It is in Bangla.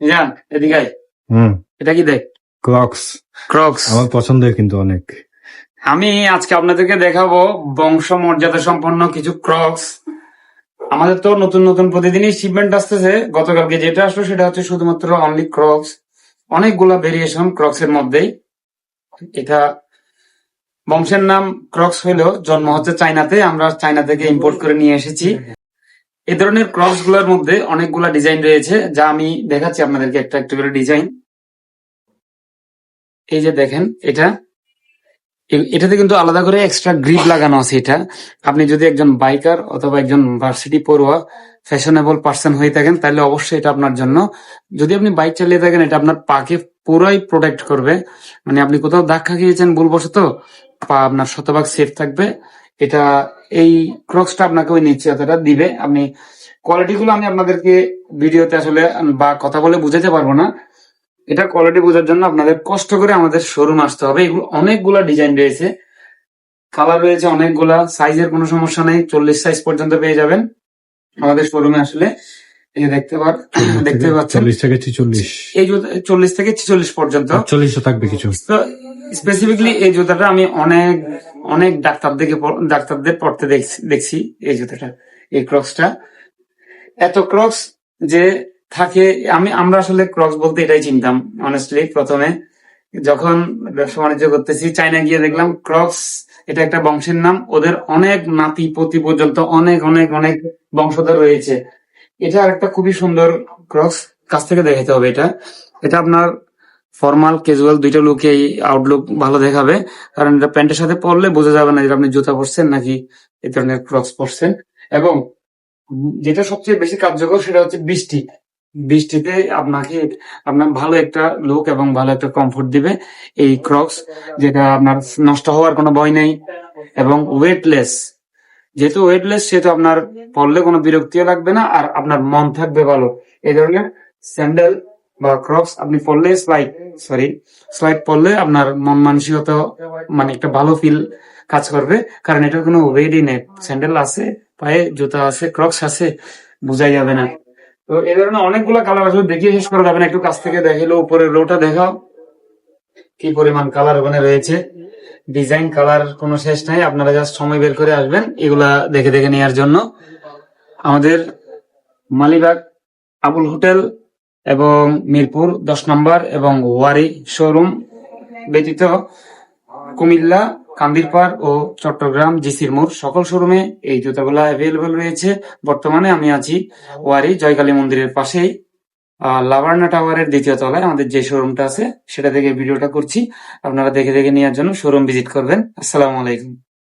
জান এদিকে আয়। হুম এটা কি দেখ? Crooks crooks. আমার পছন্দের কিন্তু অনেক। আমি আজকে আপনাদেরকে দেখাবো বংশ মর্যাদা সম্পন্ন কিছু ক্রক্স। আমাদের তো নতুন নতুন প্রতিদিনই শিপমেন্ট আসতেছে। গতকালকে যেটা আসলো সেটা হচ্ছে শুধুমাত্র অনলি ক্রক্স। অনেকগুলা ভেরিয়েশন ক্রক্স এর মধ্যেই। এটা বংশের নাম ক্রক্স হইলেও জন্ম হচ্ছে চায়নাতে, আমরা চায়না থেকে ইম্পোর্ট করে নিয়ে এসেছি। এই ধরনের ক্রক্স গুলোর মধ্যে অনেকগুলা ডিজাইন রয়েছে, যা আমি দেখাচ্ছি আপনাদেরকে একটা একটা করে ডিজাইন। এই যে দেখেন, এটাতে কিন্তু আলাদা করে এক্সট্রা গ্রিপ লাগানো আছে। এটা আপনি যদি একজন বাইকার অথবা একজন ভার্সিটি পড়ুয়া ফ্যাশনেবল পার্সন হয়ে থাকেন, তাহলে অবশ্যই এটা আপনার জন্য। যদি আপনি বাইক চালিয়ে থাকেন, এটা আপনার পাকে পুরোই প্রোটেক্ট করবে। মানে আপনি কোথাও ধাক্কা খেয়েছেন ভুলবশত, পা আপনার শতভাগ সেফ থাকবে। এটা এই ক্রক্সটা আপনাকে ওই নিশ্চয়তাটা দিবে। আপনি কোয়ালিটি গুলো আমি আপনাদেরকে ভিডিওতে আসলে বা কথা বলে বুঝাতে পারবো না। এটা কোয়ালিটি বোঝার জন্য আপনাদের কষ্ট করে আমাদের শোরুম আসতে হবে। এগুলো অনেকগুলা ডিজাইন রয়েছে, কালার রয়েছে অনেকগুলা, সাইজের কোনো সমস্যা নেই। 40 সাইজ পর্যন্ত পেয়ে যাবেন আমাদের শোরুমে আসলে। এই যে দেখতে পাচ্ছেন 40 থেকে 46, এই জুতা 40 থেকে 46 পর্যন্ত 40 থাকবে কিছু। তো স্পেসিফিকলি এই জুতাটা আমি অনেক অনেক ডাক্তারদের পড়তে দেখছি এই জুতাটা, এই ক্রক্সটা। এত ক্রক্স যে থাকে, আমরা আসলে ক্রক্স বলতে এটাই চিনতাম অনেস্টলি। প্রথমে যখন ব্যবসা বাণিজ্য করতেছি, চায়না গিয়ে দেখলাম ক্রক্স এটা একটা বংশের নাম। ওদের অনেক নাতি পতি পর্যন্ত অনেক অনেক অনেক বংশধর রয়েছে। এটা একটা খুবই সুন্দর ক্রক্স, কাছ থেকে দেখাতে হবে। এটা এটা আপনার ফর্মাল ক্যাজুয়াল দুইটা লুকেই আউটলুক ভালো দেখাবে, কারণ এটা প্যান্টের সাথে পরলে বোঝা যাবে না যে আপনি জুতা পরছেন নাকি এই ধরনের ক্রক্স পরছেন। এবং যেটা সবচেয়ে বেশি কার্যকর সেটা হচ্ছে বৃষ্টিতে আপনার ভালো একটা লুক এবং ভালো একটা কমফোর্ট দিবে এই ক্রক্স, যেটা আপনার নষ্ট হওয়ার কোনো ভয় নেই এবং ওয়েটলেস। যেহেতু ওয়েটলেস সেহেতু আপনার পরলে কোনো বিরক্তিও লাগবে না, আর আপনার মন থাকবে ভালো। এই ধরনের স্যান্ডেল বা ক্রক্স আপনি পরলে স্লাইড পরলে আপনার মন মানসিকতা মানে একটা ভালো ফিল কাজ করবে, কারণ এটার কোনো ওয়েটই নেই। স্যান্ডেল আছে পায়ে, জুতা আছে, ক্রক্স আছে, বোঝাই যাবে না। তো এই ধরনের অনেকগুলো কালার আসলে দেখিয়ে শেষ করা যাবে না। একটু কাছ থেকে দেখালো, উপরের রোটা দেখাও কি পরিমাণ কালার ওখানে রয়েছে। ডিজাইন কালার কোনো শেষ নাই, আপনারা জাস্ট সময় বের করে আসবেন এগুলা দেখে দেখে নেওয়ার জন্য। আমাদের মালিবাগ আবুল হোটেল এবং মিরপুর 10 নম্বর এবং ওয়ারি শোরুম ব্যতীত কুমিল্লা, কান্দিরপাড় ও চট্টগ্রাম জিসির মোড় সকল শোরুমে এই জুতাগুলো অ্যাভেলেবল রয়েছে। বর্তমানে আমি আছি ওয়ারি জয়কালী মন্দিরের পাশেই, লাভার্না টাওয়ারের 2য় তলায় আমাদের যে শোরুমটা আছে সেটা থেকে ভিডিওটা করছি। আপনারা দেখে দেখে নেওয়ার জন্য শোরুম ভিজিট করবেন। আসসালামু আলাইকুম।